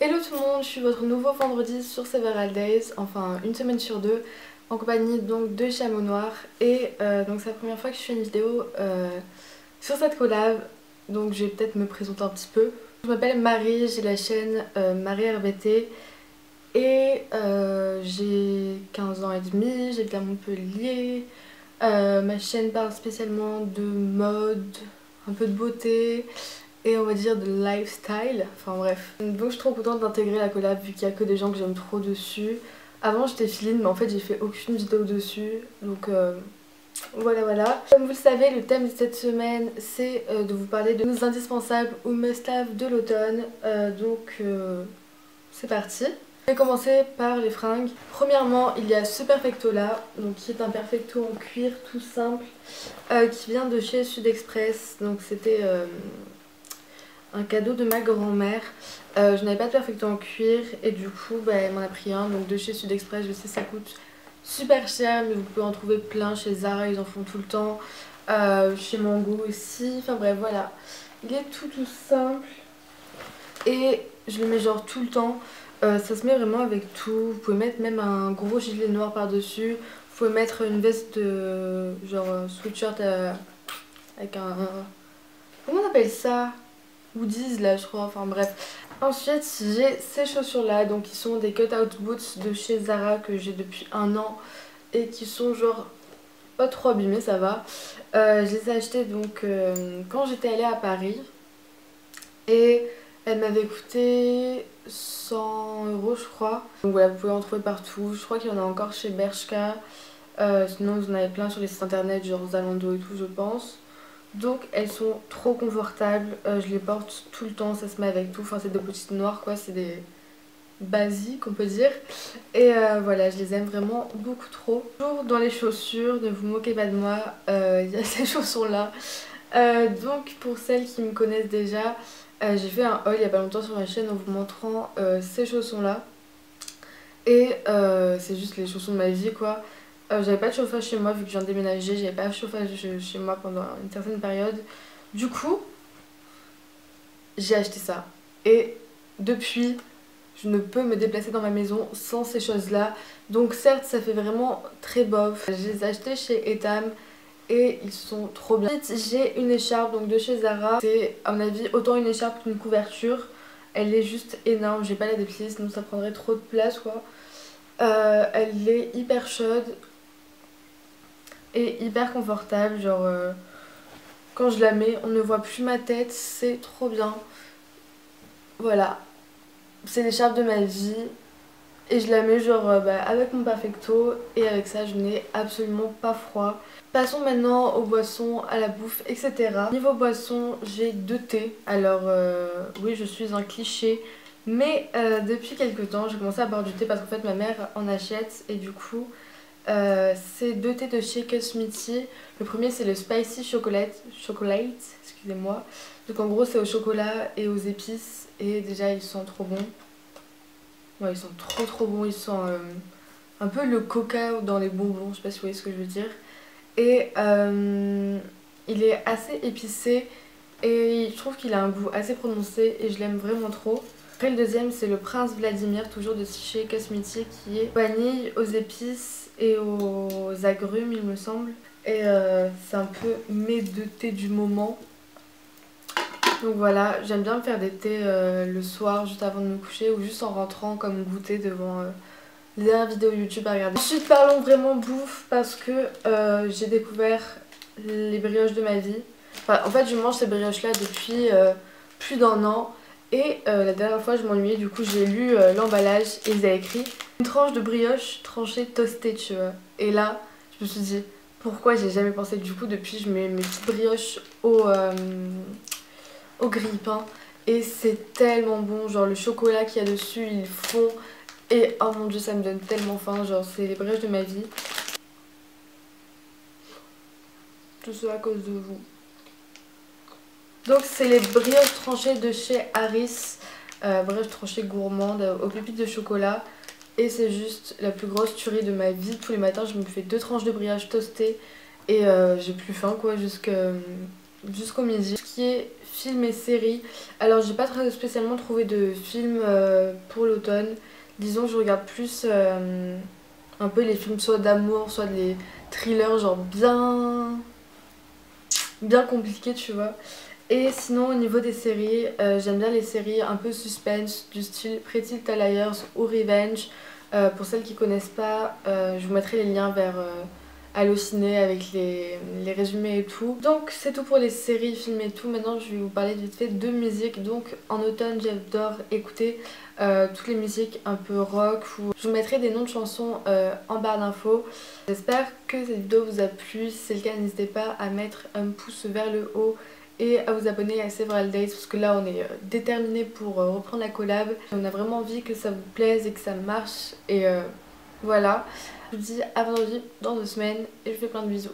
Hello tout le monde, je suis votre nouveau vendredi sur Several Days, enfin une semaine sur deux, en compagnie donc de Chameau Noir. Et donc c'est la première fois que je fais une vidéo sur cette collab, donc je vais peut-être me présenter un petit peu. Je m'appelle Marie, j'ai la chaîne Marie RBT et j'ai 15 ans et demi, j'habite à Montpellier. Ma chaîne parle spécialement de mode, un peu de beauté et on va dire de lifestyle, enfin bref. Donc je suis trop contente d'intégrer la collab vu qu'il y a que des gens que j'aime trop dessus. Avant j'étais filine mais en fait j'ai fait aucune vidéo dessus, donc voilà. Comme vous le savez, le thème de cette semaine c'est de vous parler de nos indispensables ou must-have de l'automne, c'est parti. Je vais commencer par les fringues. Premièrement, il y a ce perfecto là, donc qui est un perfecto en cuir tout simple, qui vient de chez Sud Express. Donc c'était un cadeau de ma grand-mère. Je n'avais pas de perfecto en cuir et du coup elle m'en a pris un, donc de chez Sud Express. Je sais ça coûte super cher mais vous pouvez en trouver plein chez Zara, ils en font tout le temps, chez Mango aussi, enfin bref voilà. Il est tout simple et je le mets genre tout le temps. Ça se met vraiment avec tout, vous pouvez mettre même un gros gilet noir par dessus, vous pouvez mettre une veste de genre sweatshirt avec un... Comment on appelle ça? Hoodies là je crois, enfin bref. Ensuite j'ai ces chaussures là, donc qui sont des cut-out boots de chez Zara que j'ai depuis un an et qui sont genre pas trop abîmées, ça va. Je les ai achetées donc quand j'étais allée à Paris et elles m'avaient coûté 100 € je crois. Donc voilà, vous pouvez en trouver partout, je crois qu'il y en a encore chez Bershka, sinon vous en avez plein sur les sites internet genre Zalando et tout je pense. Donc elles sont trop confortables, je les porte tout le temps, ça se met avec tout, enfin c'est des petites noires quoi, c'est des basiques on peut dire. Et voilà, je les aime vraiment beaucoup trop. Toujours dans les chaussures, ne vous moquez pas de moi, il y a ces chaussons là. Donc pour celles qui me connaissent déjà, j'ai fait un haul il y a pas longtemps sur ma chaîne en vous montrant ces chaussons là. Et c'est juste les chaussons de ma vie quoi. J'avais pas de chauffage chez moi vu que je viens de déménager, j'avais pas de chauffage chez moi pendant une certaine période. Du coup, j'ai acheté ça. Et depuis, je ne peux me déplacer dans ma maison sans ces choses-là. Donc certes, ça fait vraiment très bof. Je les ai achetés chez Etam et ils sont trop bien. Ensuite, j'ai une écharpe donc de chez Zara. C'est à mon avis autant une écharpe qu'une couverture. Elle est juste énorme, je vais pas la déplier sinon ça prendrait trop de place quoi. Elle est hyper chaude et hyper confortable, genre quand je la mets on ne voit plus ma tête, c'est trop bien. Voilà, c'est l'écharpe de ma vie et je la mets genre avec mon perfecto et avec ça je n'ai absolument pas froid. Passons maintenant aux boissons, à la bouffe, etc. Niveau boisson, j'ai 2 thés. Alors oui, je suis un cliché, mais depuis quelques temps j'ai commencé à boire du thé parce qu'en fait ma mère en achète et du coup c'est 2 thés de chez Cosmiti. Le premier c'est le Spicy Chocolate, excusez-moi. Donc en gros c'est au chocolat et aux épices et déjà ils sont trop bons. Ouais, ils sont trop bons, ils sont un peu le coca dans les bonbons, je sais pas si vous voyez ce que je veux dire. Et il est assez épicé et je trouve qu'il a un goût assez prononcé et je l'aime vraiment trop. Après le deuxième c'est le Prince Vladimir, toujours de chez Cosmetics, qui est vanille aux épices et aux agrumes il me semble. Et c'est un peu mes 2 thés du moment. Donc voilà, j'aime bien me faire des thés le soir juste avant de me coucher ou juste en rentrant comme goûter devant les dernières vidéos YouTube à regarder. Ensuite parlons vraiment bouffe parce que j'ai découvert les brioches de ma vie. Enfin, en fait je mange ces brioches là depuis plus d'1 an et la dernière fois je m'ennuyais, du coup j'ai lu l'emballage et ils avaient écrit une tranche de brioche tranchée toastée tu vois. Et là je me suis dit pourquoi j'ai jamais pensé, du coup depuis je mets mes petites brioches au grille-pain et c'est tellement bon, genre le chocolat qu'il y a dessus il fond et oh mon dieu ça me donne tellement faim, genre c'est les brioches de ma vie. Tout ça à cause de vous. Donc c'est les brioches tranchées de chez Harris, brioches tranchées gourmandes aux pépites de chocolat et c'est juste la plus grosse tuerie de ma vie. Tous les matins je me fais 2 tranches de brioche toastées et j'ai plus faim quoi jusqu'au midi. Ce qui est film et séries, alors j'ai pas très spécialement trouvé de film pour l'automne. Disons que je regarde plus un peu les films soit d'amour, soit des thrillers genre bien compliqués, tu vois. Et sinon au niveau des séries, j'aime bien les séries un peu suspense du style Pretty Little Liars ou Revenge. Pour celles qui connaissent pas, je vous mettrai les liens vers Allociné avec les résumés et tout. Donc c'est tout pour les séries, films et tout. Maintenant je vais vous parler vite fait de musique. Donc en automne j'adore écouter toutes les musiques un peu rock. Je vous mettrai des noms de chansons en barre d'infos. J'espère que cette vidéo vous a plu. Si c'est le cas, n'hésitez pas à mettre un pouce vers le haut et à vous abonner à Several Days parce que là on est déterminé pour reprendre la collab. On a vraiment envie que ça vous plaise et que ça marche et voilà. Je vous dis à vendredi dans 2 semaines et je vous fais plein de bisous.